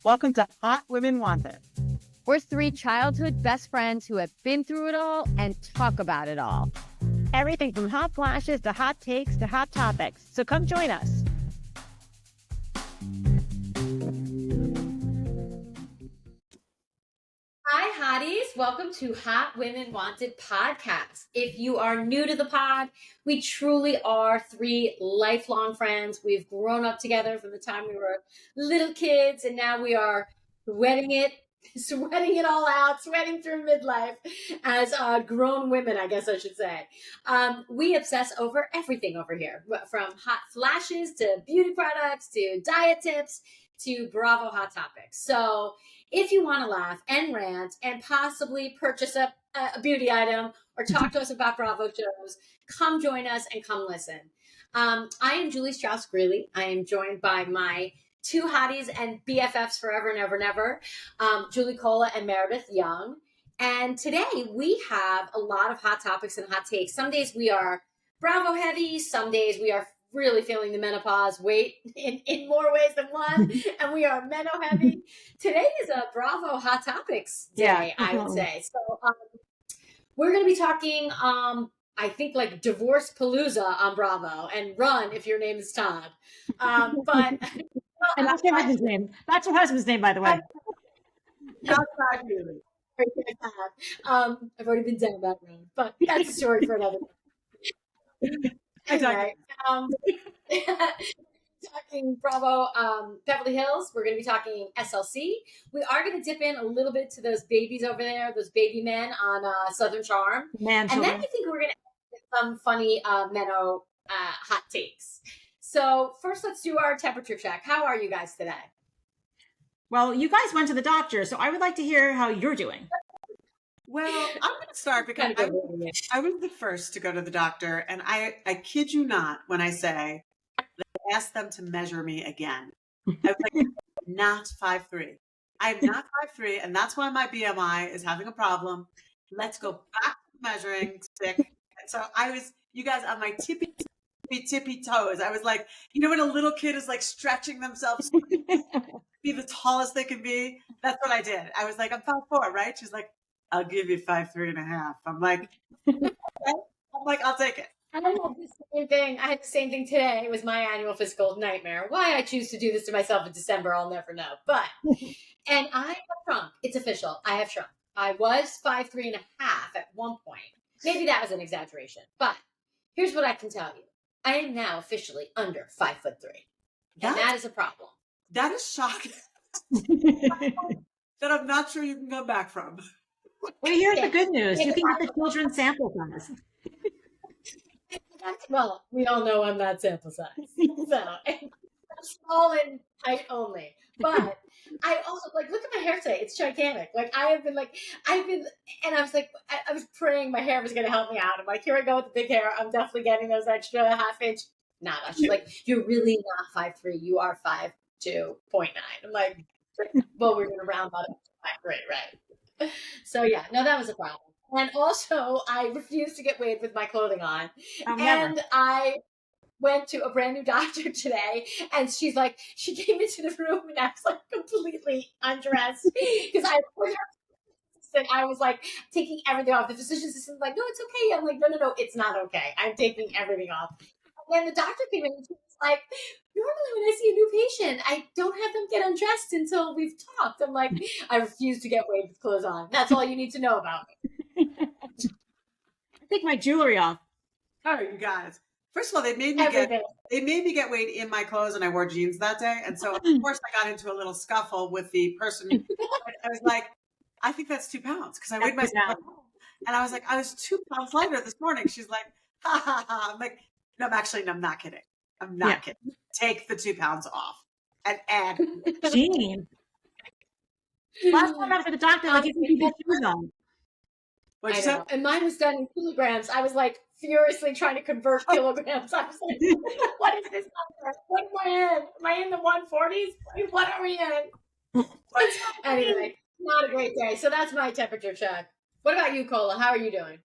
Welcome to Hot Women Wanted. We're three childhood best friends who have been through it all and talk about it all. Everything from hot flashes to hot takes to hot topics. So come join us. Hi, Hotties. Welcome to Hot Women Wanted podcast. If you are new to the pod, we truly are three lifelong friends. We've grown up together from the time we were little kids, and now we are sweating it all out, sweating through midlife as grown women, I guess I should say. We obsess over everything over here, from hot flashes to beauty products to diet tips to Bravo hot topics. So if you want to laugh and rant and possibly purchase a beauty item or talk to us about Bravo shows, come join us and come listen. I am Julie Strauss-Greeley. I am joined by my two hotties and BFFs forever and ever and ever, Julie Cola and Meredith Young. And today we have a lot of hot topics and hot takes. Some days we are Bravo heavy. Some days we are really feeling the menopause weight in more ways than one. And we are Meno heavy. Today is a Bravo hot topics day, I would say. So we're going to be talking, I think, like Divorce-palooza on Bravo, and run if your name is Todd. But and that's your husband's name. That's your husband's name, by the way. Not Todd, really. I've already been down that road, but that's a story for another day. Anyway, talking Bravo, Beverly Hills. We're going to be talking SLC. We are going to dip in a little bit to those babies over there, those baby men on Southern Charm. And then I think we're going to get some funny Meno hot takes. So first, let's do our temperature check. How are you guys today? Well, you guys went to the doctor, so I would like to hear how you're doing. Well, I'm going to start because I was the first to go to the doctor, and I kid you not when I say that I asked them to measure me again. I was like, I'm not 5'3". I am not 5'3", and that's why my BMI is having a problem. Let's go back to the measuring stick. And so I was, you guys, on my tippy toes. I was like, you know when a little kid is like stretching themselves to be the tallest they can be? That's what I did. I was like, I'm 5'4", right? She's like, I'll give you 5'3.5". I'm like, okay. I'll take it. I had the same thing. I had the same thing today. It was my annual physical nightmare. Why I choose to do this to myself in December, I'll never know. But, and I have shrunk. It's official. I have shrunk. I was 5'3.5" at one point. Maybe that was an exaggeration. But here's what I can tell you. I am now officially under 5'3". And that is a problem. That is shocking. That I'm not sure you can come back from. Well, here's the good news. You can get the children's sample size. Well, we all know I'm not sample size. So, small and height only. But I also, like, look at my hair today. It's gigantic. Like, and I was like, I was praying my hair was going to help me out. I'm like, here I go with the big hair. I'm definitely getting those extra half-inch. Nada. She's like, you're really not 5'3". You are 5'2.9". I'm like, well, we're going to round that up to 5'3", right? So yeah, no, that was a problem. And also I refused to get weighed with my clothing on. And I went to a brand new doctor today, and she's like, she came into the room and I was like completely undressed because I was like taking everything off. The physician's assistant was like, no, it's okay. I'm like, no, it's not okay. I'm taking everything off. And then the doctor came in and she was like, normally when I see a new patient, I don't have them get undressed until we've talked. I'm like, I refuse to get weighed with clothes on. That's all you need to know about me. Take my jewelry off. Oh, you guys. First of all, they made me get weighed in my clothes, and I wore jeans that day. And so, of course, I got into a little scuffle with the person. I was like, I think that's 2 pounds because I weighed myself. And I was like, I was 2 pounds lighter this morning. She's like, ha, ha, ha. I'm like, no, I'm not kidding. I'm not kidding. Take the 2 pounds off and add. Jean. Last time I was at the doctor, like, you can keep your shoes on. I know. And mine was done in kilograms. I was like furiously trying to convert kilograms. I was like, what is this number? What am I in? Am I in the 140s? What are we in? Anyway, not a great day. So that's my temperature check. What about you, Cola? How are you doing?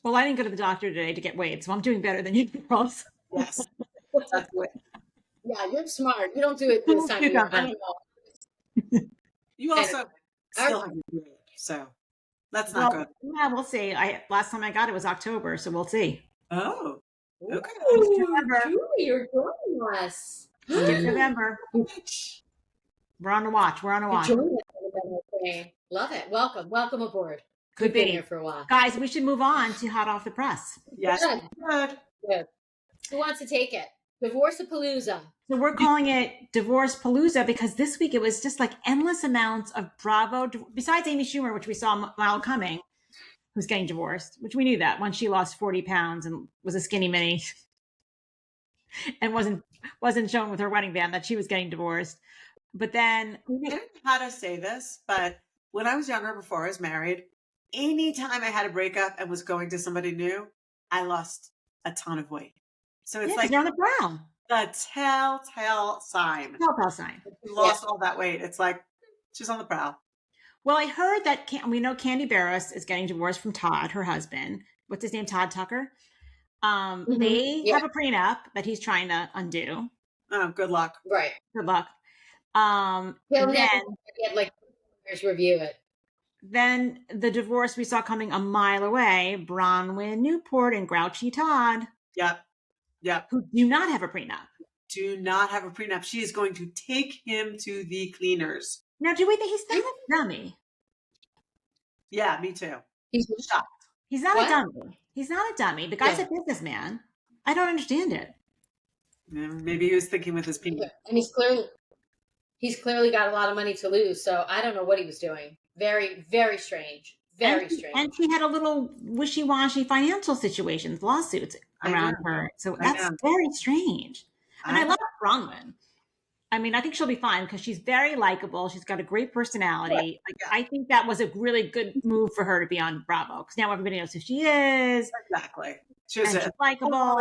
Well, I didn't go to the doctor today to get weighed, so I'm doing better than you girls. Yes. Yeah, you're smart. You don't do it this time of year. I don't know. You also And still have your period, so that's not good. Yeah, we'll see. Last time I got it was October, so we'll see. Oh, okay. Ooh, Julie, you're joining us. November. We're on the watch. We're on the You're watch. joining us. Okay. Love it. Welcome aboard. Could We've been be. here for a while. Guys, we should move on to hot off the press. Yes, Good. good. Who wants to take it? Divorce-a-palooza. So we're calling it Divorce-palooza because this week it was just like endless amounts of Bravo, besides Amy Schumer, which we saw a mile coming, who's getting divorced, which we knew that once she lost 40 pounds and was a skinny mini and wasn't shown with her wedding band that she was getting divorced. But then I don't know how to say this, but when I was younger, before I was married, anytime I had a breakup and was going to somebody new, I lost a ton of weight. So it's like you're on the brown. the telltale sign. Telltale sign. She lost all that weight. It's like she's on the prowl. Well, I heard that we know Kandi Burruss is getting divorced from Todd, her husband. What's his name? Todd Tucker. They have a prenup that he's trying to undo. Oh, good luck. Right. Good luck. He'll never get like years review it. Then the divorce we saw coming a mile away, Bronwyn Newport and Grouchy Todd. Yep. Who do not have a prenup. Do not have a prenup. She is going to take him to the cleaners. Now, do we think he's not a dummy? Yeah, me too. He's shocked. He's not a dummy. He's not a dummy. The guy's a businessman. I don't understand it. Yeah, maybe he was thinking with his penis. And he's clearly got a lot of money to lose, so I don't know what he was doing. Very, very strange. Very strange. And she had a little wishy-washy financial situations, lawsuits around her. So that's very strange. And I love Bronwyn. I mean, I think she'll be fine because she's very likable. She's got a great personality. Right. I think that was a really good move for her to be on Bravo because now everybody knows who she is. Exactly. She's likable.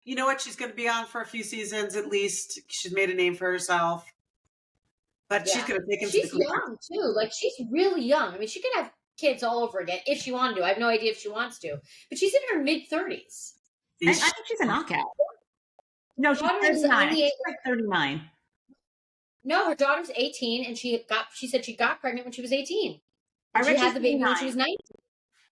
You know what? She's going to be on for a few seasons at least. She's made a name for herself. But she's going to take him to the cleaners. She's young, too. Like, she's really young. I mean, she could have kids all over again if she wanted to. I have no idea if she wants to. But she's in her mid-30s. I think she's a knockout. No, she's 39. She's like 39. No, her daughter's 18, and she said she got pregnant when she was 18. And she had the baby when she was 19.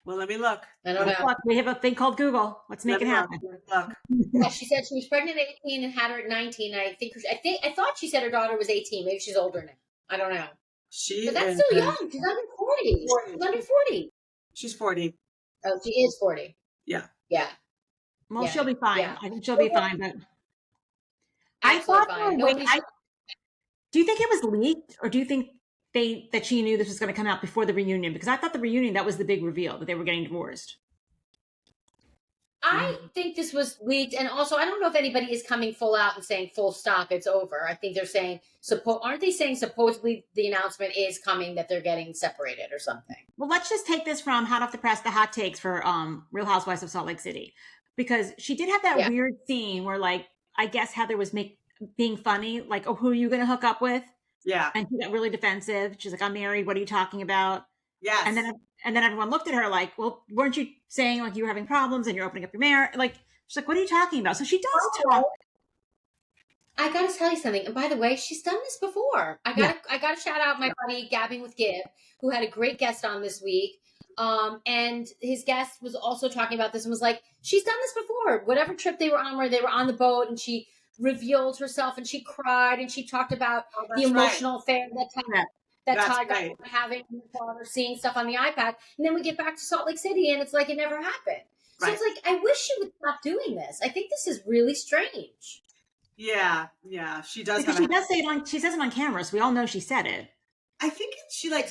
Well, let me look. I don't know. Look, we have a thing called Google. Let's make it happen. Look. Yeah, she said she was pregnant at 18 and had her at 19. And I thought she said her daughter was 18. Maybe she's older now. I don't know. But that's still young. She's under 40. 40. She's under 40. She's 40. Oh, she is 40. Yeah. Yeah. Well, she'll be fine. Yeah. I think she'll be fine. But I thought fine. Do you think it was leaked, or do you think that she knew this was going to come out before the reunion? Because I thought the reunion, that was the big reveal, that they were getting divorced. I think this was leaked, and also I don't know if anybody is coming full out and saying full stop, it's over. I think they're saying, aren't they saying supposedly the announcement is coming that they're getting separated or something? Well, let's just take this from hot off the press, the hot takes for Real Housewives of Salt Lake City, because she did have that weird scene where, like, I guess Heather was being funny, like, oh, who are you going to hook up with? Yeah. And she got really defensive. She's like, I'm married. What are you talking about? Yes. And then everyone looked at her like, well, weren't you saying like you were having problems and you're opening up your marriage? Like, she's like, what are you talking about? So she does talk. I got to tell you something. And by the way, she's done this before. I got to shout out my buddy Gabbing with Gib, who had a great guest on this week. And his guest was also talking about this and was like, she's done this before. Whatever trip they were on, where they were on the boat and she revealed herself and she cried and she talked about the emotional affair that Todd got having with her father, seeing stuff on the iPad. And then we get back to Salt Lake City and it's like it never happened. So it's like, I wish she would stop doing this. I think this is really strange. Yeah, she does. Because she does say it on. She says it on camera, so we all know she said it. I think she like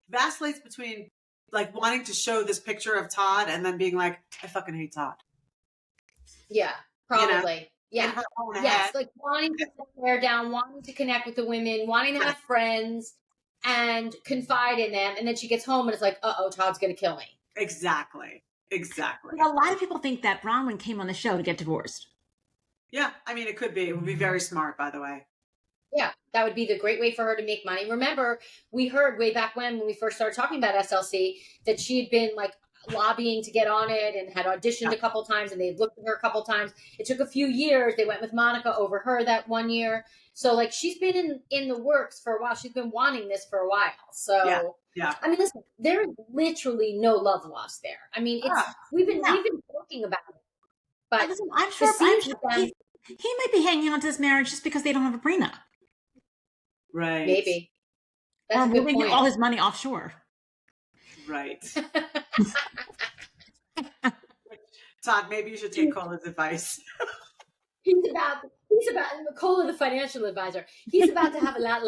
vacillates between like wanting to show this picture of Todd and then being like, I fucking hate Todd. Yeah, probably. You know? Yeah. Yes, like wanting to put her hair down, wanting to connect with the women, wanting to have friends and confide in them. And then she gets home and it's like, Todd's going to kill me. Exactly. But a lot of people think that Bronwyn came on the show to get divorced. Yeah, I mean, it could be. It would be very smart, by the way. Yeah, that would be the great way for her to make money. Remember, we heard way back when we first started talking about SLC that she had been like lobbying to get on it and had auditioned a couple times, and they've looked at her a couple times. It took a few years. They went with Monica over her that one year. So like she's been in the works for a while. She's been wanting this for a while. So yeah. I mean, listen, there is literally no love lost there. I mean, it's we've been talking about it, but listen, I'm sure he might be hanging on to this marriage just because they don't have a prenup. Right. Maybe. That's or a good moving point. all his money offshore. Right. Todd, maybe you should take Cola's advice. He's about Cola, the financial advisor. He's about to have a lot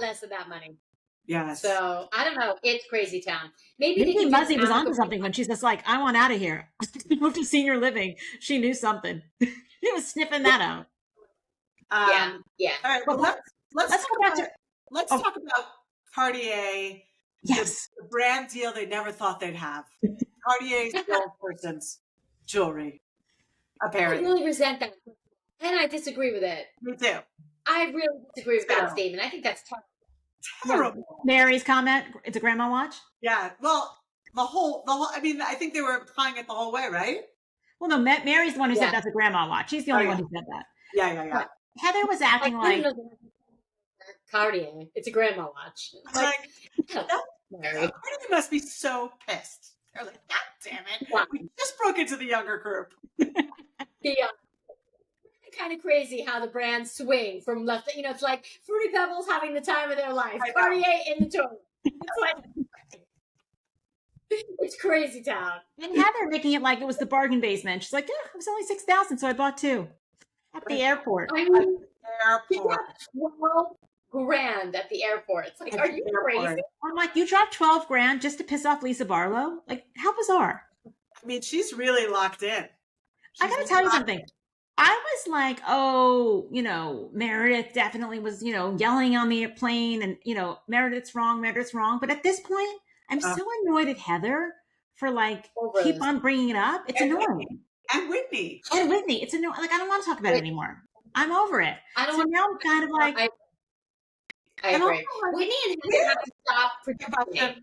less of that money. Yes. So I don't know. It's crazy town. Maybe Muzzy was onto something when she's just like, I want out of here. Moved to senior living. She knew something. He was sniffing that out. Yeah. All right. Well, let's talk about Cartier. Yes. The brand deal they never thought they'd have. Cartier's old person's jewelry. Apparently. I really resent that. And I disagree with it. Me too. I really disagree with that statement. I think that's terrible. Mary's comment, it's a grandma watch? Yeah. Well, the whole, I mean, I think they were implying it the whole way, right? Well, no, Mary's the one who said that's a grandma watch. She's the only one who said that. Yeah. But Heather was acting like Cartier. It's a grandma watch. Cartier must be so pissed. They're like, God damn it. Yeah. We just broke into the younger group. Yeah. Kind of crazy how the brands swing from left. You know, it's like Fruity Pebbles having the time of their life. Cartier in the toilet. It's like, it's crazy town. And Heather making it like it was the bargain basement. She's like, yeah, it was only $6,000, so I bought two at the airport. I mean, $12 grand at the airport. It's like, are you crazy? I'm like, you dropped $12,000 just to piss off Lisa Barlow? Like, how bizarre. I mean, she's really locked in. I got to tell you something. I was like, oh, you know, Meredith definitely was, you know, yelling on the plane and, you know, Meredith's wrong. But at this point, I'm so annoyed at Heather for like, keep on bringing it up. It's annoying. And Whitney. It's annoying. Like, I don't want to talk about it anymore. I'm over it. Now I'm kind of like. I agree. Whitney and Heather have to stop projecting.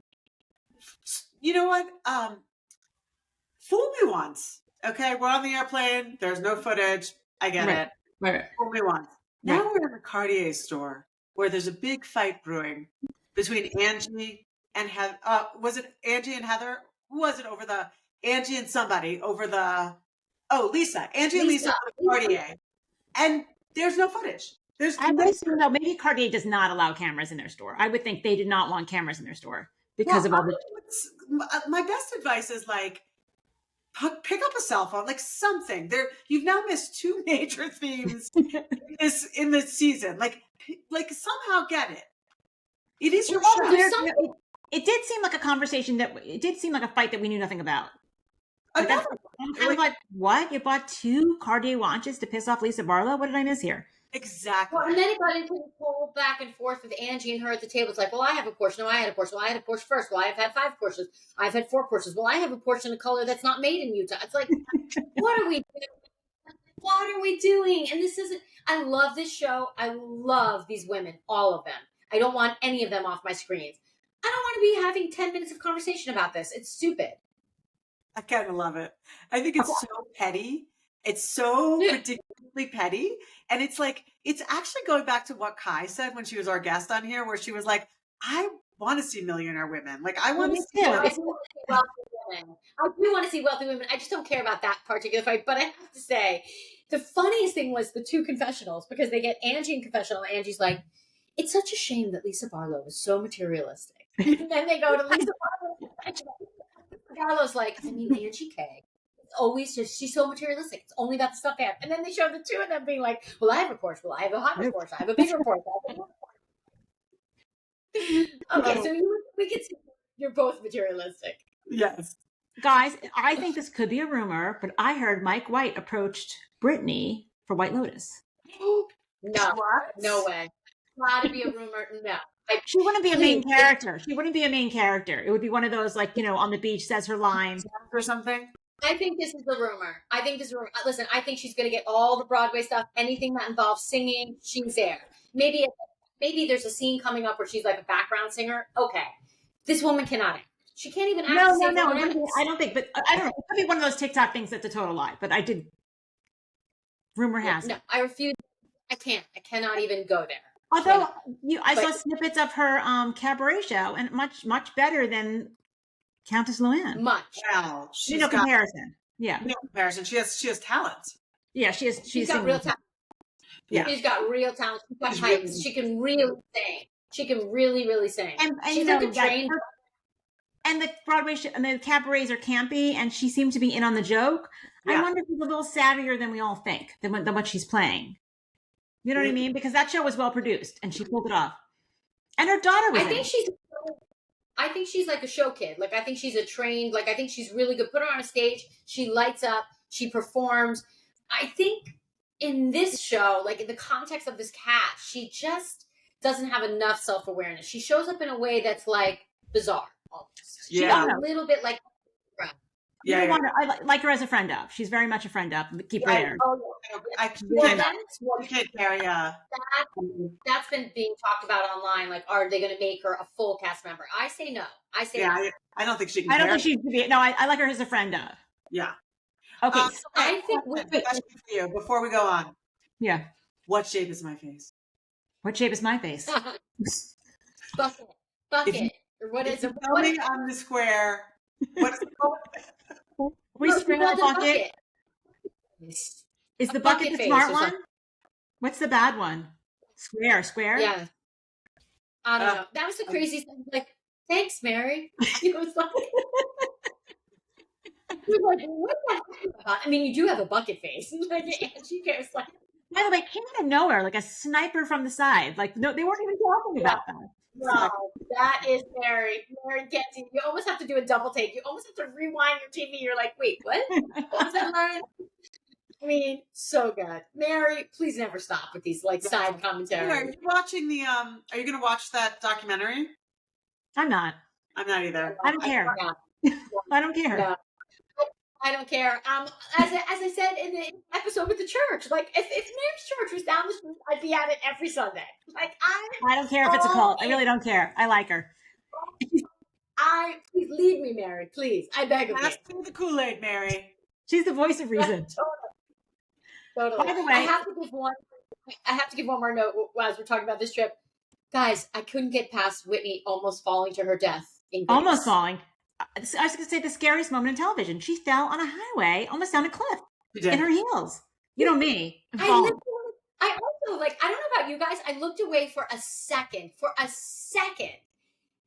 You know what? Fool me once. Okay, we're on the airplane. There's no footage. I get it. Right. Fool me once. Now we're in the Cartier store where there's a big fight brewing between Angie and Heather. Was it Angie and Heather? Who was it over the Angie and somebody over the? Oh, Lisa. Angie and Lisa Cartier. And there's no footage. I would assume though maybe Cartier does not allow cameras in their store. I would think they did not want cameras in their store because of all the. My best advice is like. Pick up a cell phone, like something. You've now missed two major themes in this season. Like somehow get it. It is your show. It did seem like a conversation it did seem like a fight that we knew nothing about. I'm kind of like, what? You bought two Cartier watches to piss off Lisa Barlow? What did I miss here? Exactly. Well, and then it got into the whole back and forth with Angie and her at the table. It's like, well, I have a Porsche. No, I had a Porsche. Well, I had a Porsche first. Well, I've had 5 Porsches. I've had 4 Porsches. Well, I have a Porsche in a color that's not made in Utah. It's like, what are we doing? What are we doing? And this isn't, I love this show. I love these women, all of them. I don't want any of them off my screens. I don't want to be having 10 minutes of conversation about this. It's stupid. I kind of love it. I think it's so petty. It's so ridiculously petty. And it's like, it's actually going back to what Kai said when she was our guest on here, where she was like, I want to see millionaire women. Like, I want to see wealthy women. I do want to see wealthy women. I just don't care about that particular fight. But I have to say, the funniest thing was the 2 confessionals, because they get Angie in confessional. And Angie's like, it's such a shame that Lisa Barlow was so materialistic. And then they go to Lisa Barlow. Barlow's like, I mean, Angie K. Always just, she's so materialistic. It's only about the stuff they have. And then they show the 2 of them being like, well, I have a Porsche. Well, I have a hotter Porsche. I have a bigger Porsche. Okay, so we can see you're both materialistic. Yes. Guys, I think this could be a rumor, but I heard Mike White approached Brittany for White Lotus. No, no way. Got to be a rumor. No. She wouldn't be a main character. She wouldn't be a main character. It would be one of those, like, you know, on the beach, says her lines or something. I think this is the rumor. Listen, I think she's going to get all the Broadway stuff. Anything that involves singing, she's there. Maybe there's a scene coming up where she's like a background singer. Okay. This woman cannot act. She can't even act No, to no, save no. her own ass. I don't think, but I don't know. It could be one of those TikTok things that's a total lie, but I did. Rumor has No, it. I refuse. I can't. I cannot even go there. Although I saw But- snippets of her cabaret show, and much better than Countess Luann. Much. Wow, she's No got comparison. Yeah, no comparison. She has talent. yeah. She's She's got real talent. Yeah. She's got real talent. She's got She's heights. really- She can really sing. She can really, really sing. And She's you know, like a trained. and the Broadway and the cabarets are campy, and she seemed to be in on the joke. I Yeah. wonder if she's a little savvier than we all think than what she's playing. You know what I mean? Because that show was well produced, and she pulled it off. And her daughter was. I think she's like a show kid. Like I think she's a trained. Like I think she's really good. Put her on a stage. She lights up. She performs. I think in this show, like in the context of this cast, she just doesn't have enough self-awareness. She shows up in a way that's like bizarre. Almost. She's Yeah. a little bit like. Yeah, I like her as a friend of. She's very much a friend of. Keep her there. Oh, I well, can't, that's you can't carry that's been being talked about online. Like, are they going to make her a full cast member? I say no. I say no. I don't think she can. I don't carry think she should be. No, I like her as a friend of. Yeah. Okay. I think Question for you before we go on. Yeah. What shape is my face? What shape is my face? bucket, or what is it? Tell What me is on the square. What is it called? We scream a bucket. Is the bucket the face smart or one? something. What's the bad one? Square. Yeah. I don't know. That was the craziest thing. Like, thanks, Mary. It was like, you're like, what the heck about? I mean, you do have a bucket face. Like, and she goes like, By the way, came out of nowhere like a sniper from the side. Like no, they weren't even talking about that. wow, that is Mary. Mary gets you. You almost have to do a double take. You almost have to rewind your TV. You're like, wait, what? What was that line? I mean, so good. Mary, please never stop with these like side commentary. Are you watching the Are you going to watch that documentary? I'm not. I'm not either. I don't care. Yeah. I don't care. No. I don't care. As I said in the episode with the church, like if Mary's church was down the street, I'd be at it every Sunday. Like I don't care if it's a cult. I really don't care. I like her. please lead me, Mary, please. I beg of you. Pass me the Kool-Aid, Mary. She's the voice of reason. Totally. By the way, I have to give one more note as we're talking about this trip. Guys, I couldn't get past Whitney almost falling to her death. In Greece. almost falling. I was going to say the scariest moment in television. She fell on a highway, almost down a cliff, You did. in her heels. You know me. I'm I falling. also like, I don't know about you guys. I looked away for a second,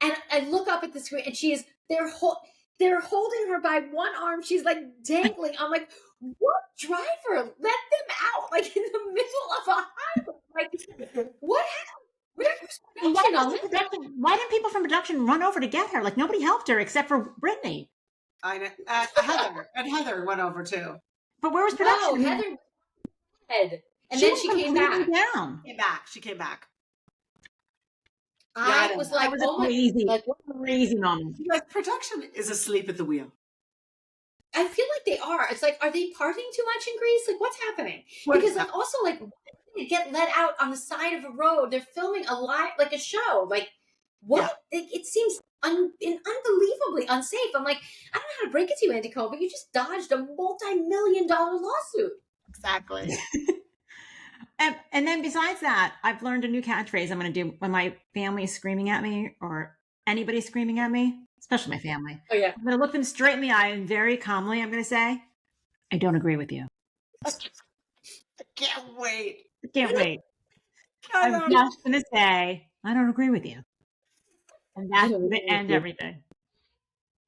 and I look up at the screen, and she is they're holding her by one arm. She's like dangling. I'm like, what driver let them out like in the middle of a highway? Like, what happened? Why didn't people from production run over to get her? Like nobody helped her except for Brittany. I know. Heather went over too. But where was No, production? Heather dead. And She then was she came back. completely down. She came back. I was like, That was oh my, crazy. like, What a crazy moment. Like production is asleep at the wheel. I feel like they are. It's like, are they partying too much in Greece? Like, what's happening? What Because is like, also like, they get let out on the side of a road. They're filming a live, like a show. Like, what? It seems unbelievably unsafe. I'm like, I don't know how to break it to you, Andy Cohen, but you just dodged a multi-million-dollar lawsuit. Exactly. And then besides that, I've learned a new catchphrase I'm going to do when my family is screaming at me or anybody's screaming at me, especially my family. Oh yeah. I'm going to look them straight in the eye and very calmly I'm going to say, I don't agree with you. I can't wait. I can't wait. I I'm don't- just going to say, I don't agree with you. And that's don't going agree to with end you. everything.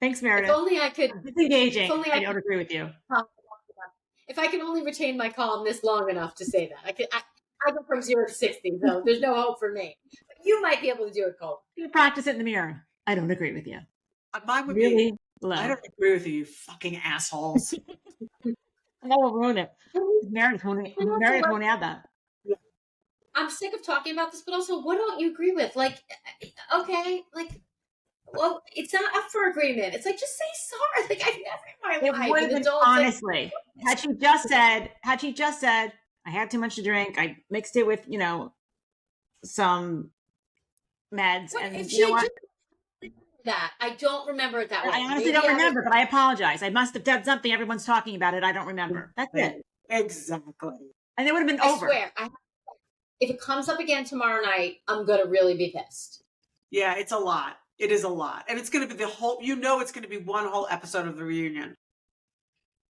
Thanks, If Meredith. only I could. It's engaging. if only I I don't agree with you. If I can only retain my calm this long enough to say that, I go from 0 to 60, so there's no hope for me. But you might be able to do it, Cole. You practice it in the mirror. I don't agree with you. Mine would Really be. low. I don't agree with you, you fucking assholes. That will ruin it. Meredith won't add that. I'm sick of talking about this, but also, what don't you agree with? Like, okay, like, well, it's not up for agreement. It's like, just say sorry. Like, I've never in It my life, would have an been adult, like, honestly. Had she just said, I had too much to drink, I mixed it with, some meds, what and if you know she what? just that. I don't remember it that way. I honestly don't remember, but I apologize. I must have done something. Everyone's talking about it. I don't remember. That's it. Exactly. And it would have been I over. swear, if it comes up again tomorrow night, I'm going to really be pissed. Yeah, it's a lot. It is a lot. And it's going to be it's going to be one whole episode of the reunion.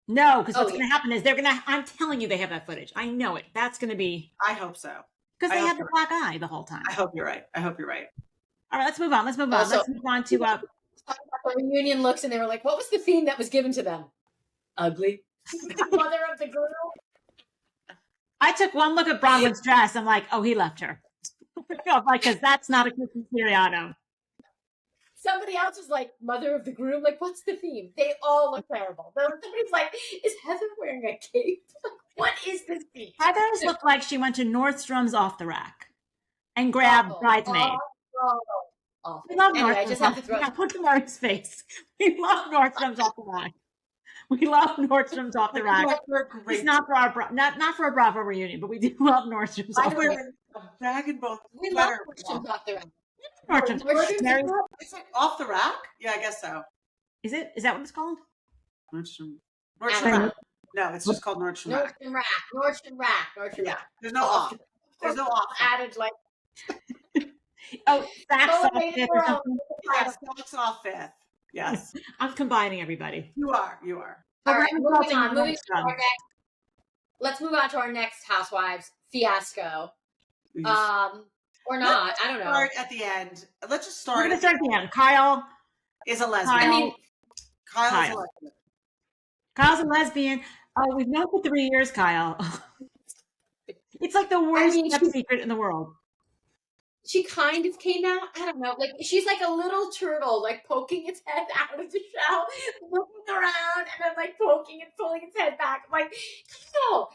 No, because what's going to happen is I'm telling you, they have that footage. I know it. That's going to be. I hope so. Because they have the black eye the whole time. I hope you're right. All right, let's move on. Let's move on to the reunion looks, and they were like, what was the theme that was given to them? Ugly. Mother of the girl. I took one look at Bronwyn's dress. I'm like, oh, he left her. I'm like, because that's not a Christmas seriato. Somebody else was like, mother of the groom. Like, what's the theme? They all look terrible. Somebody's like, is Heather wearing a cape? Like, what is this theme? Heather's looked like she went to Nordstrom's off the rack and grabbed Bridesmaid. We love Nordstrom's. I just have to throw put the Mary's face. We love Nordstrom's off the rack. We love Nordstrom's off the rack. It's not for our not for a Bravo reunion, but we do love Nordstrom's off the rack. A bag and bone. We love Nordstrom's off the rack. It's like off the rack? Yeah, I guess so. Is it? Is that what it's called? Nordstrom Rack. No, it's just called Nordstrom Rack. Nordstrom Rack. Yeah. There's no off. There's no off. Added like. Saks off Fifth or something. Yeah, Saks off Fifth. Yes. I'm combining everybody. You are. All right, moving on to our next. Let's move on to our next Housewives fiasco. Or not. I don't know. Start at the end. Let's just start. We're going to start at the end. Kyle is a lesbian. Kyle's a lesbian. Kyle's a lesbian. Oh, we've known for 3 years, Kyle. It's like the worst kept secret in the world. She kind of came out. I don't know. Like, she's like a little turtle, like poking its head out of the shell, looking around, and then like poking and pulling its head back. I'm like, Kyle,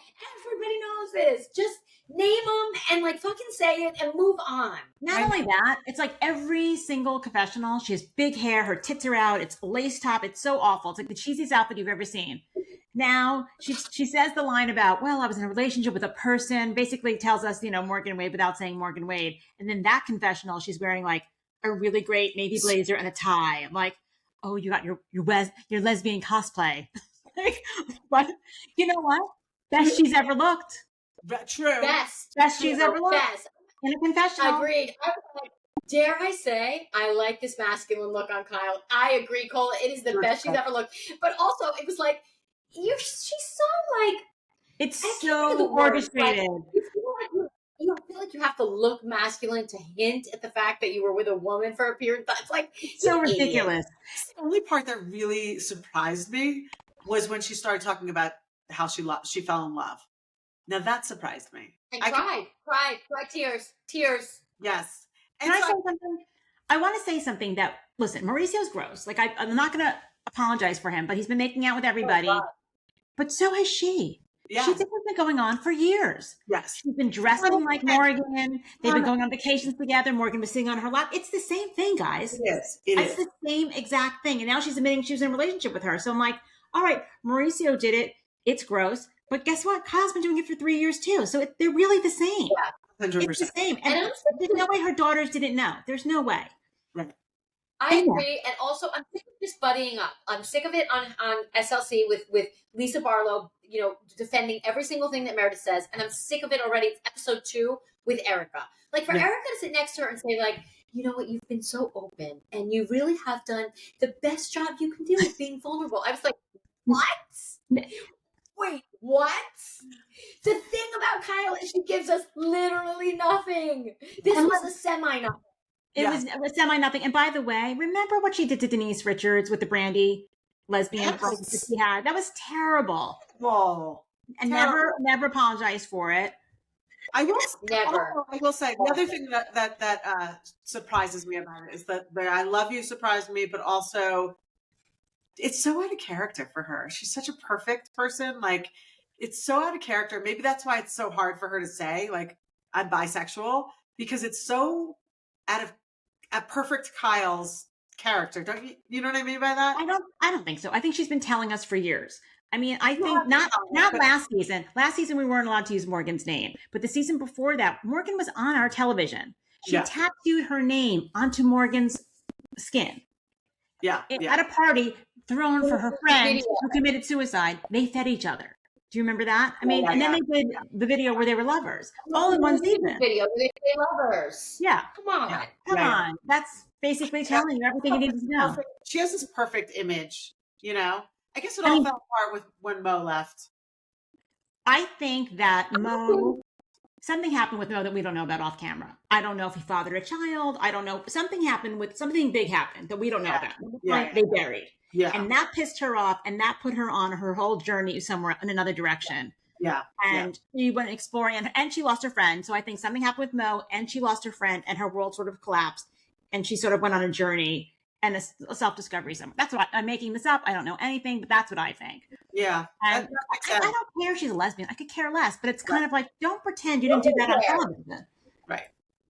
everybody knows this. Just name them and like fucking say it and move on. Not only that, it's like every single confessional. She has big hair. Her tits are out. It's a lace top. It's so awful. It's like the cheesiest outfit you've ever seen. Now she says the line about, well, I was in a relationship with a person, basically tells us, Morgan Wade without saying Morgan Wade. And then that confessional, she's wearing like a really great navy blazer and a tie. I'm like, oh, you got your lesbian cosplay. Like, but you know what? Best she's ever looked. True. Best she's ever looked. Best. In a confessional. Agreed. I was like, dare I say, I like this masculine look on Kyle. I agree, Cole. It is the best she's ever looked. But also, it was like, she's so like, it's so orchestrated. You feel like you have to look masculine to hint at the fact that you were with a woman for a period of time. It's like, so ridiculous. The only part that really surprised me was when she started talking about how she fell in love. Now that surprised me. I cried, tears. Yes. Can I say something? I want to say something that, listen, Mauricio's gross. Like, I'm not going to apologize for him, but he's been making out with everybody. But so has she. Yeah. This has been going on for years. Yes. She's been dressing like Morgan. They've been going on vacations together. Morgan was sitting on her lap. It's the same thing, guys. It is. It's the same exact thing. And now she's admitting she was in a relationship with her. So I'm like, all right, Mauricio did it. It's gross. But guess what? Kyle's been doing it for 3 years too. So they're really the same. Yeah, 100%. It's the same. And there's no way her daughters didn't know. There's no way. Right. I agree. And also, I'm sick of this buddying up. I'm sick of it on SLC with Lisa Barlow, defending every single thing that Meredith says. And I'm sick of it already. It's episode 2 with Erica. Like, for Erica to sit next to her and say, like, you know what, you've been so open and you really have done the best job you can do with being vulnerable. I was like, what? Wait, what? The thing about Kyle is she gives us literally nothing. This was a semi-nothing. It was semi-nothing. And by the way, remember what she did to Denise Richards with the Brandy lesbian that she had? That was terrible. Whoa. And never apologized for it. I will say the other thing that surprises me about it is that the I love you surprised me, but also it's so out of character for her. She's such a perfect person. Like, it's so out of character. Maybe that's why it's so hard for her to say, like, I'm bisexual, because it's so out of a perfect Kyle's character. Don't you know what I mean by that? I don't think so. I think she's been telling us for years. I mean, I think not last season. Last season, we weren't allowed to use Morgan's name. But the season before that, Morgan was on our television. She tattooed her name onto Morgan's skin. Yeah. at a party thrown for her friend Video. who committed suicide. They fed each other. Do you remember that? I mean, yeah, and then yeah. they did the video where they were lovers, all in one season. Video where they say lovers. Yeah, Come on. Yeah. come Yeah. on. That's basically telling you everything you need to know. She has this perfect image, you know. I guess it I all mean- fell apart with when Mo left. I think that something happened with Mo that we don't know about off camera. I don't know if he fathered a child. I don't know. Something big happened that we don't know about. Yeah. Like they buried. Yeah. And that pissed her off, and that put her on her whole journey somewhere in another direction. Yeah. And she went exploring, and she lost her friend. So I think something happened with Mo, and she lost her friend, and her world sort of collapsed, and she sort of went on a journey and a self-discovery somewhere. That's what I'm making this up. I don't know anything, but that's what I think. Yeah. And That makes I sense. don't care if she's a lesbian. I could care less, but it's kind of like, don't pretend you didn't do that on television. Right.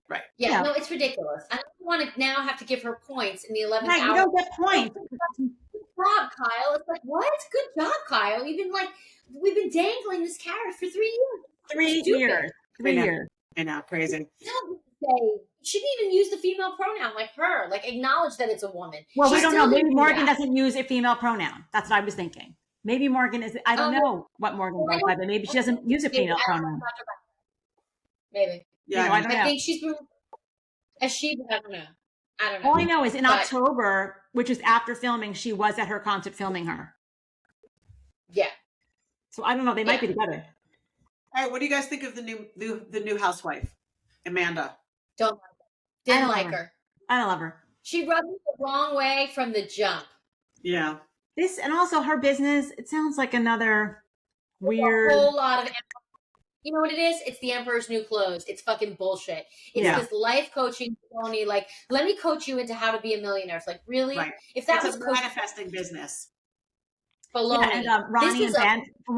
Right. Yeah, Yeah. no, it's ridiculous. I don't want to now have to give her points in the 11th Right, you hour. don't get points. Good job, Kyle. It's like, what? Good job, Kyle. We've been dangling this carrot for 3 years. 3 Stupid. years. 3 I know. years. I know. Crazy. Still say, shouldn't even use the female pronoun like her. Like, acknowledge that it's a woman. Well, She we don't still know. Maybe didn't do Morgan that. doesn't use a female pronoun. That's what I was thinking. Maybe Morgan is, I don't know what Morgan goes by, but maybe she doesn't use a female pronoun. Maybe. Yeah. You know, I don't I know. think she's been I don't know. I don't know. All I know is in But- October, which is after filming, she was at her concert filming her. Yeah. So I don't know. They might be together. All right. What do you guys think of the new housewife, Amanda? Don't like her. I Didn't don't like like her. I don't love her. She rubbed me the wrong way from the jump. Yeah. This, and also her business, it sounds like another A weird. whole lot of. You know what it is? It's the Emperor's New Clothes. It's fucking bullshit. It's Yeah. this life coaching phony. Like, let me coach you into how to be a millionaire. It's like, really? Right. If that It's was a coaching manifesting business. baloney. Yeah, and Ronnie This and is Ben from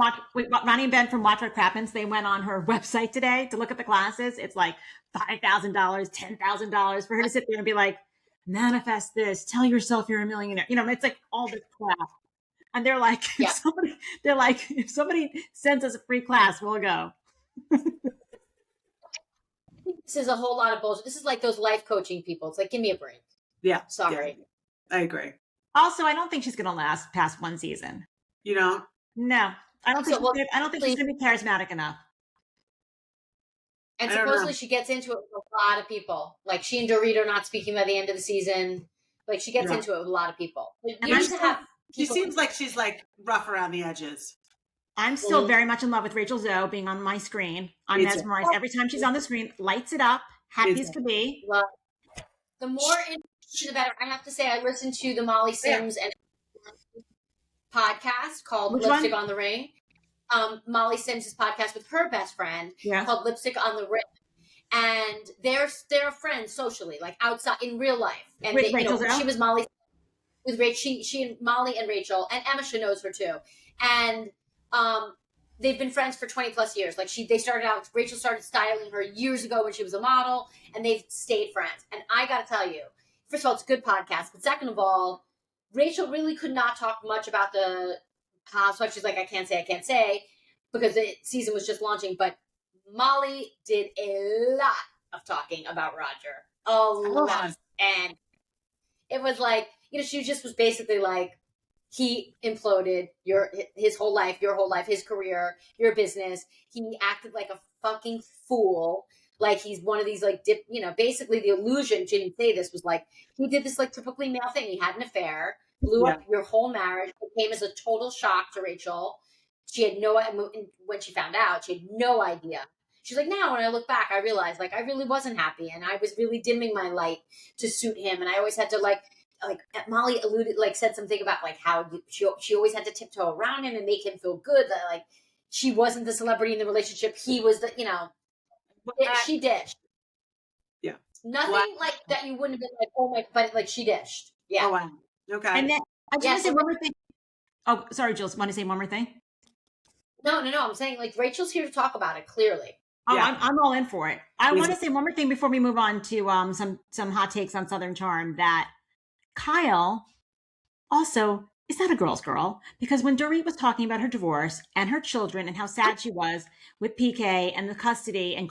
Ronnie and Ben from Watch What Crappens, they went on her website today to look at the classes. It's like $5,000, $10,000 for her to sit there and be like, manifest this, tell yourself you're a millionaire. You know, it's like all this crap. And they're like, Yeah. if somebody sends us a free class, we'll go. This is a whole lot of bullshit. This is like those life coaching people. It's like, give me a break. Yeah. Sorry. Yeah. I agree. Also, I don't think she's going to last past one season. You know? No, I don't think. So, well, I don't think she's going to be charismatic enough. And I don't supposedly know. she gets into it with a lot of people. Like, she and Dorit are not speaking by the end of the season. Like, she gets Yeah. into it with a lot of people. Like, And you I'm need to have She people- seems like she's like rough around the edges. I'm still Mhm. very much in love with Rachel Zoe being on my screen. I'm Me too. mesmerized every time she's on the screen. Lights it up, happy as could be. love. The more interesting, the better. I have to say, I listened to the Molly Sims and podcast called Which Lipstick one? on the Ring. Molly Sims' podcast with her best friend Yeah. called Lipstick on the Ring. And they're friends socially, like outside in real life. And With they, Rachel Zoe? she was Molly with Rachel. She and Molly and Rachel, and Emma knows her too. And they've been friends for 20 plus years. Like they started out. Rachel started styling her years ago when she was a model, and they've stayed friends. And I got to tell you, first of all, it's a good podcast. But second of all, Rachel really could not talk much about the housewife. She's like, I can't say, because the season was just launching. But Molly did a lot of talking about Roger. A lot. And it was like, she just was basically like, he imploded his whole life, your whole life, his career, your business. He acted like a fucking fool. Like he's one of these like basically the illusion, she didn't say this, was like he did this like typically male thing. He had an affair, blew up your whole marriage. It came as a total shock to Rachel. She had when she found out, she had no idea. She's like, now when I look back, I realized like I really wasn't happy and I was really dimming my light to suit him. And I always had to like Molly said something about like how she always had to tiptoe around him and make him feel good. That like she wasn't the celebrity in the relationship. He was the, she dished. Yeah. Nothing like that you wouldn't have been like, oh my, but like she dished. Yeah. Oh, wow. Okay. And then I just Yeah, want to say so- one more thing. Oh, sorry, Jill. Want to say one more thing? No. I'm saying like Rachel's here to talk about it clearly. Oh, Yeah. I'm all in for it. I Me want to too. say one more thing before we move on to some hot takes on Southern Charm. That Kyle also is not a girl's girl, because when Dorit was talking about her divorce and her children and how sad she was with PK and the custody and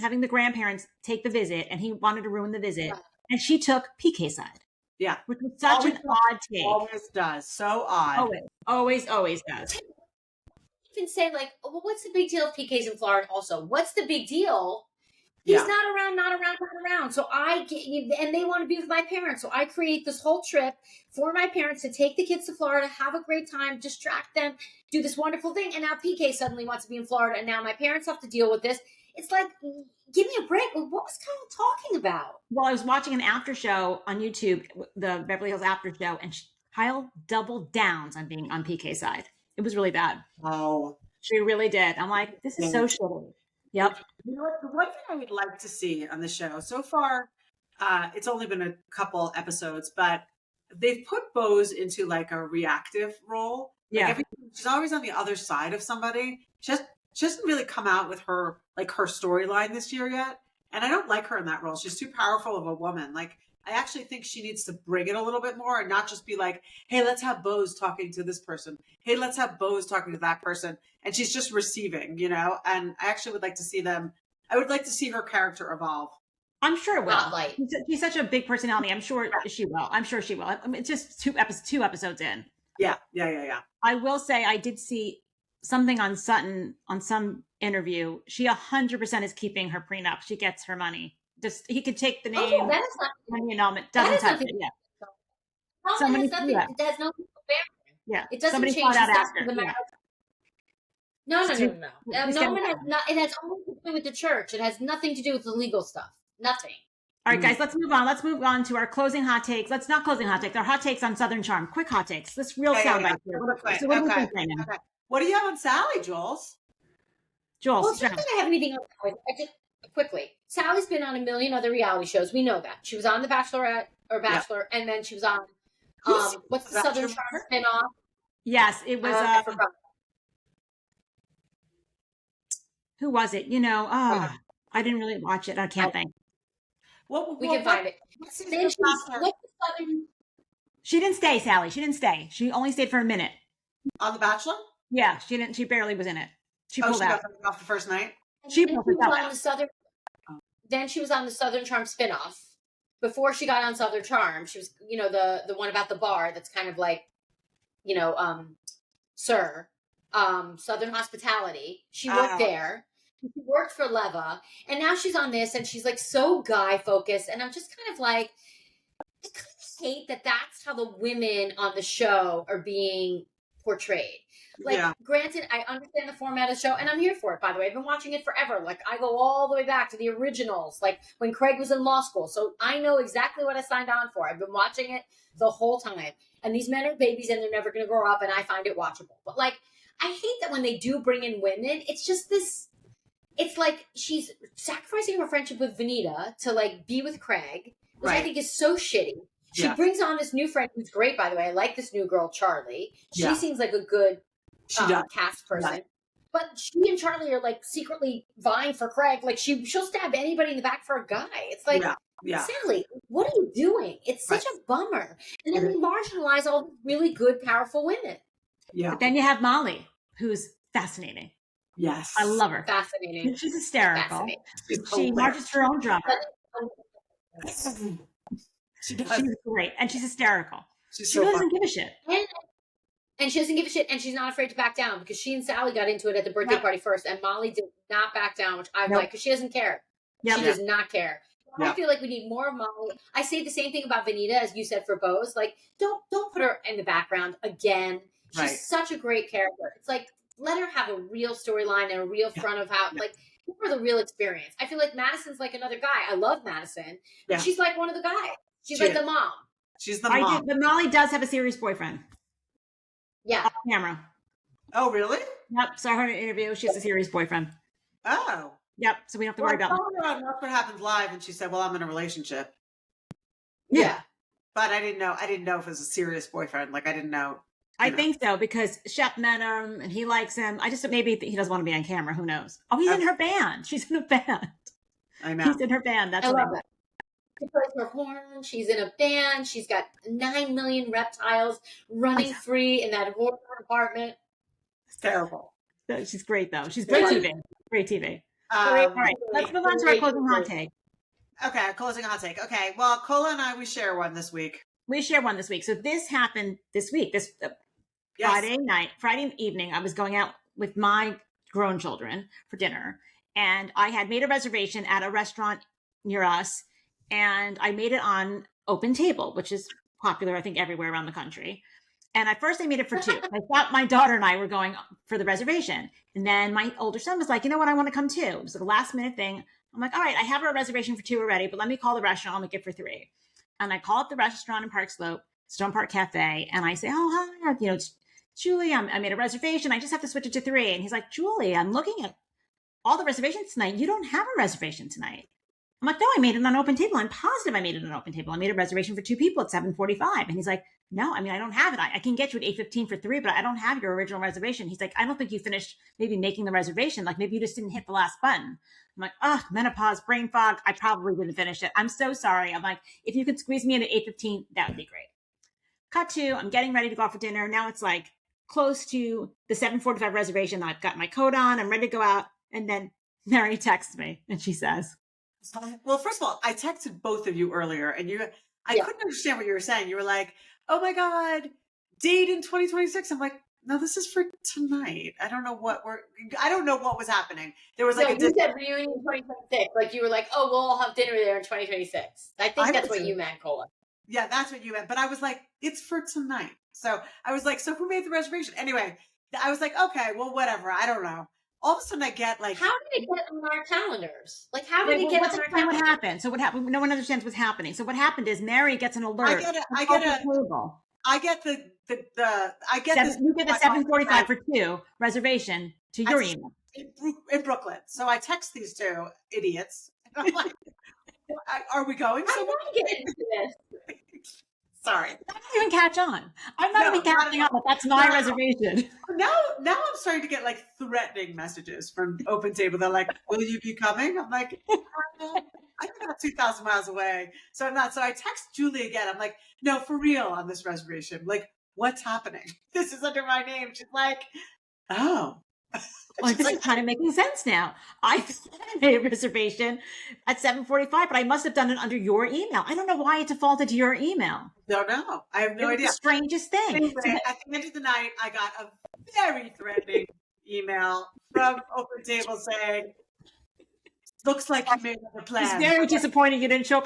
having the grandparents take the visit, and he wanted to ruin the visit, Right. and she took PK's side. Yeah. Which was such an odd take. Always does. So odd. Always does. Even say like, oh, well, what's the big deal if PK's in Florida? Also, what's the big deal? He's not around. So I get, and they want to be with my parents. So I create this whole trip for my parents to take the kids to Florida, have a great time, distract them, do this wonderful thing. And now PK suddenly wants to be in Florida, and now my parents have to deal with this. It's like, give me a break. What was Kyle talking about? Well, I was watching an after show on YouTube, the Beverly Hills after show, and Kyle doubled downs on being on PK's side. It was really bad. Oh, she really did. I'm like, this is so shitty. Yep. You know what? The one thing I would like to see on the show so far, it's only been a couple episodes, but they've put Bose into like a reactive role. Like she's always on the other side of somebody. She hasn't really come out with her storyline this year yet. And I don't like her in that role. She's too powerful of a woman. Like, I actually think she needs to bring it a little bit more and not just be like, hey, let's have Bose talking to this person. Hey, let's have Bose talking to that person. And she's just receiving, you know? And I actually would like to see I would like to see her character evolve. I'm sure it will. She's such a big personality. I'm sure she will. I mean, it's just two episodes in. Yeah. I will say I did see something on Sutton on some interview. She 100% is keeping her prenup. She gets her money. Just he could take the name. Oh, that is not. Doesn't touch it. Yeah. Somebody has nothing. It has no bearing. Yeah. It doesn't change out after. the marriage. No. No one has not. It has only to do with the church. It has nothing to do with the legal stuff. Nothing. All right, guys, let's move on. Let's move on to our closing hot takes. Let's not closing hot takes. Our hot takes on Southern Charm. Quick hot takes. This real soundbite here. So what do you think, Brandon? Okay. What do you have on Sally, Jules? Well, it's not that I have anything on Sally. I just quickly. Sally's been on a million other reality shows. We know that. She was on The Bachelorette or Bachelor, and then she was on what's the Southern Charm spinoff? Yes, it was. I forgot. Who was it? You know, I didn't really watch it. I can't think. We can find it. She didn't stay, Sally. She didn't stay. She only stayed for a minute. On The Bachelor? Yeah, she didn't. She barely was in it. She pulled out. Got off the first night? Then she was on the Southern Charm spinoff. Before she got on Southern Charm, she was, you know, the one about the bar that's kind of like, you know, Southern Hospitality. She worked there. She worked for Leva. And now she's on this and she's like so guy focused. And I'm just kind of like, I kind of hate that that's how the women on the show are being portrayed. Like, granted, I understand the format of the show, and I'm here for it, by the way. I've been watching it forever. Like, I go all the way back to the originals, like when Craig was in law school. So I know exactly what I signed on for. I've been watching it the whole time. And these men are babies, and they're never going to grow up, and I find it watchable. But, like, I hate that when they do bring in women, it's just this... It's like she's sacrificing her friendship with Vanita to, like, be with Craig, which I think is so shitty. She brings on this new friend who's great, by the way. I like this new girl, Charlie. She seems like a good cast person. But she and Charlie are like secretly vying for Craig. Like she'll stab anybody in the back for a guy. It's like, Sally, what are you doing? It's such a bummer. And then we marginalize all really good, powerful women. Yeah. But then you have Molly, who's fascinating. Yes. I love her. Fascinating. She's hysterical. She marches her own drummer. She's great. And she's hysterical. She doesn't give a shit. And she doesn't give a shit. And she's not afraid to back down because she and Sally got into it at the birthday party first. And Molly did not back down, which I like because she doesn't care. She does not care. I feel like we need more of Molly. I say the same thing about Vanita as you said for Bose. Like, don't put her in the background again. She's such a great character. It's like, let her have a real storyline and a real front of how, like, give her the real experience. I feel like Madison's like another guy. I love Madison. But she's like one of the guys. She's like the mom. She's the mom. But Molly does have a serious boyfriend. Yeah. Off camera. Oh, really? Yep. Saw her in an interview. She has a serious boyfriend. Oh. Yep. So we don't have to worry about her on What Happens Live, and she said, well, I'm in a relationship. Yeah. But I didn't know if it was a serious boyfriend. Like, I didn't know. I think so because Shep met him and he likes him. I just maybe he doesn't want to be on camera. Who knows? Oh, he's in her band. She's in a band. I know. He's in her band. That's I love that. She plays her horn. She's in a band. She's got 9 million reptiles running free in that horror apartment. It's terrible. She's great though. She's great TV. Great TV. All right, let's move on to our closing hot take. Okay, closing hot take. Okay, well, Cola and I, we share one this week. we shared one this week. So this happened this week. This Yes. Friday evening, I was going out with my grown children for dinner, and I had made a reservation at a restaurant near us, and I made it on Open Table, which is popular, I think, everywhere around the country. And at first I made it for 2. I thought my daughter and I were going for the reservation. And then my older son was like, you know what? I want to come too. It was a last minute thing. I'm like, all right, I have a reservation for 2 already, but let me call the restaurant. I'll make it for 3. And I call up the restaurant in Park Slope, Stone Park Cafe. And I say, oh, hi, it's Julie. I made a reservation. I just have to switch it to 3. And he's like, Julie, I'm looking at all the reservations tonight. You don't have a reservation tonight. I'm like, no, I made it on Open Table. I'm positive I made it on Open Table. I made a reservation for 2 people at 7:45. And he's like, no, I don't have it. I can get you at 8:15 for 3, but I don't have your original reservation. He's like, I don't think you finished maybe making the reservation. Like maybe you just didn't hit the last button. I'm like, oh, menopause, brain fog. I probably didn't finish it. I'm so sorry. I'm like, if you could squeeze me in at 8:15, that would be great. Cut to, I'm getting ready to go out for dinner. Now it's like close to the 7:45 reservation. I've got my coat on. I'm ready to go out. And then Mary texts me and she says, well, first of all, I texted both of you earlier and I couldn't understand what you were saying. You were like, oh my God, date in 2026. I'm like, no, this is for tonight. I don't know what was happening. There was like you said reunion 2026. Like you were like, oh, we'll all have dinner there in 2026. I think that's what you meant, Cola. Yeah, that's what you meant. But I was like, it's for tonight. So I was like, so who made the reservation? Anyway, I was like, okay, well, whatever. I don't know. All of a sudden I get like, how did it get on our calendars? Like, how did it get on our calendars? What happened? So what happened? No one understands what's happening. So what happened is Mary gets an alert. I get the you get the 7:45 for 2 reservation to your email in Brooklyn. So I text these 2 idiots. And I'm like, are we going? I want to get into this. Sorry. I don't even catch on. I'm not even catching on. That's my reservation. Now I'm starting to get like threatening messages from Open Table. They're like, will you be coming? I'm like, I'm about 2,000 miles away. So I'm not. So I text Julie again. I'm like, no, for real on this reservation. Like, what's happening? This is under my name. She's like, oh. Like, this is kind of making sense now. I made a reservation at 7:45, but I must have done it under your email. I don't know why it defaulted to your email. No. I have no idea. The strangest thing. Anyway, at the end of the night, I got a very threatening email from Open Table saying, looks like you made another plan. It's very disappointing you didn't show up.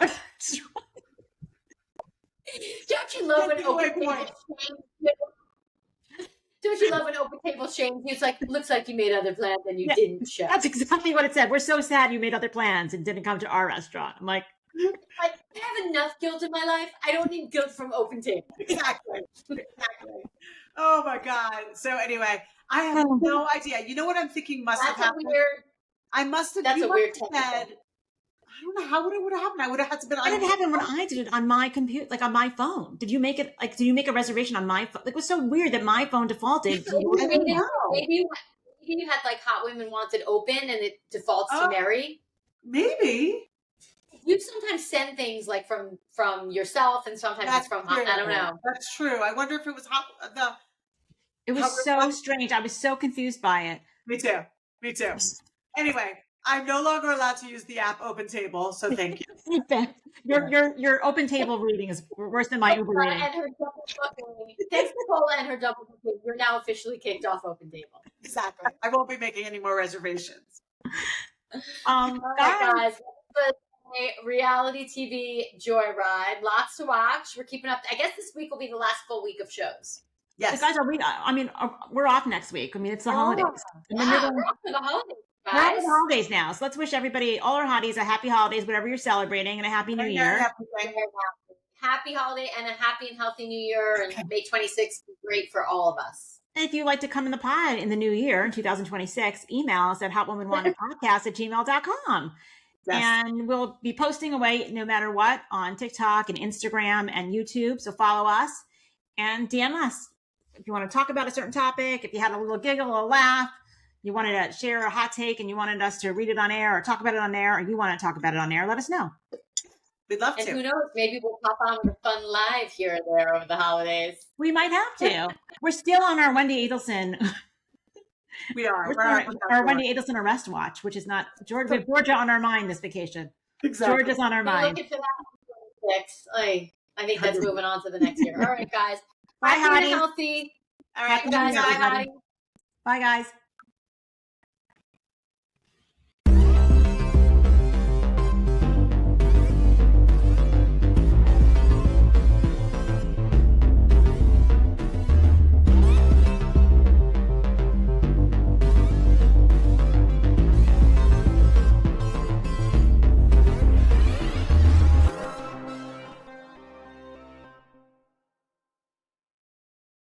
Don't you love when Open Table shames you? Don't you love when Open Table shames you? It's like, looks like you made other plans and you didn't show. That's exactly what it said. We're so sad you made other plans and didn't come to our restaurant. I'm like, I have enough guilt in my life. I don't need guilt from Open Table. Exactly. Oh my God. So anyway, I have no idea. You know what I'm thinking must have happened? I must have. That's a weird said. I don't know how would have happened. I would have had to been. How did it happen when I did it on my computer, like on my phone? Did you make it? Like, did you make a reservation on my phone? Like, it was so weird that my phone defaulted. Maybe you had like Hot Women Wanted open and it defaults to Mary. Maybe. You sometimes send things like from yourself, and sometimes it's from Hot. I don't know. That's true. I wonder if it was It was so strange. I was so confused by it. Me too. Anyway, I'm no longer allowed to use the app Open Table, so thank you. Your Open Table reading is worse than my Uber reading. And her double booking. Thanks to Cola and her double booking. You're now officially kicked off Open Table. Exactly. I won't be making any more reservations. All right, guys. Reality TV joyride. Lots to watch. We're keeping up. I guess this week will be the last full week of shows. Yes. Guys, we're off next week. I mean, it's the holidays. Yeah, we're off for the holidays. We're over the holidays now, so let's wish everybody, all our hotties, a happy holidays, whatever you're celebrating, and a happy new year. Happy holiday and a happy and healthy new year, and May 26th be great for all of us. And if you'd like to come in the pod in the new year, in 2026, email us at hotwomanwantedpodcast@gmail.com. Yes. And we'll be posting away no matter what on TikTok and Instagram and YouTube, so follow us and DM us. If you want to talk about a certain topic, if you had a little giggle or a laugh, you wanted to share a hot take and you wanted us to read it on air or talk about it on air, or you want to talk about it on air, let us know. We'd love to. And who knows, maybe we'll pop on with a fun live here and there over the holidays. We might have to. We're still on our Wendy Adelson. We are. Our Wendy Adelson arrest watch, which is not Georgia. We have Georgia on our mind this vacation. Exactly. Georgia's on our mind. Looking for that 26. I think that's moving on to the next year. All right, guys. Bye, Happy and Hottie. healthy. All right, Happy guys. Bye, Hottie. Bye, guys.